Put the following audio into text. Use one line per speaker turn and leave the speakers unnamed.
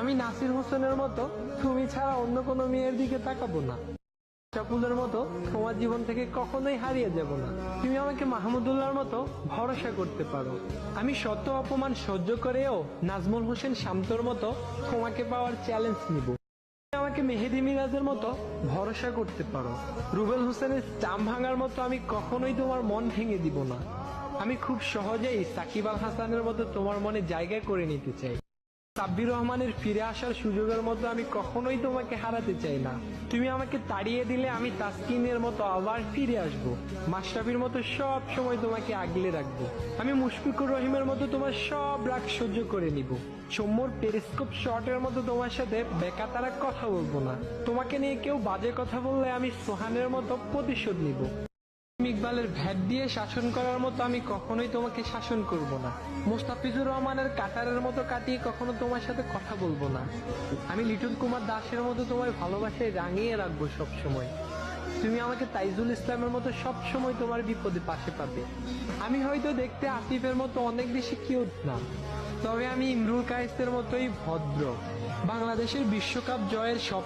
আমি নাসির হোসেনের মতো তুমি ছাড়া অন্য কোনো মেয়ের দিকে তাকাবো না। চাপুলের মতো তোমার জীবন থেকে কখনোই হারিয়ে যাব না। তুমি আমাকে মাহমুদুল্লাহর মতো ভরসা করতে পারো। আমি শত অপমান সহ্য করেও নাজমুল হোসেন শান্তর মতো তোমাকে পাওয়ার চ্যালেঞ্জ নিব। আমাকে মেহেদি মিরাজের মতো ভরসা করতে পারো। রুবেল হোসেনের চাম ভাঙার মতো আমি কখনোই তোমার মন ভেঙে দিব না। আমি খুব সহজেই সাকিব আল হাসানের মতো তোমার মনে জায়গা করে নিতে চাই। সাব্বির রহমানের ফিরে আসার সুযোগের মতো আমি কখনোই তোমাকে হারাতে চাই না। তুমি আমাকে তাড়িয়ে দিলে আমি তাসকিনের মতো আবার ফিরে আসব। মাশরাফির মতো সব সময় তোমাকে আগলে রাখবো। আমি মুশফিকুর রহিমের মতো তোমার সব রাগ সহ্য করে নিব। সৌম্যর পেরিস্কোপ শটের মতো তোমার সাথে বেকাতারা কথা বলবো না। তোমাকে নিয়ে কেউ বাজে কথা বললে আমি সোহানের মতো প্রতিশোধ নিব। ইকবালের ভ্যাট দিয়ে শাসন করার মতো আমি কখনোই তোমাকে শাসন করব না। মোস্তাফিজুর রহমানের কাটারের মতো কাটিয়ে কখনো তোমার সাথে কথা বলবো না। আমি লিটন কুমার দাসের মতো তোমার ভালোবাসায় রাঙিয়ে রাখবো সব সময়। তুমি আমাকে তাইজুল ইসলামের মতো সব সময় তোমার বিপদে পাশে পাবে। আমি হয়তো দেখতে আসিফের মতো অনেক বেশি কিউট না, তবে আমি ইমরুল কায়েসের মতোই ভদ্র। বাংলাদেশের বিশ্বকাপ জয়ের সব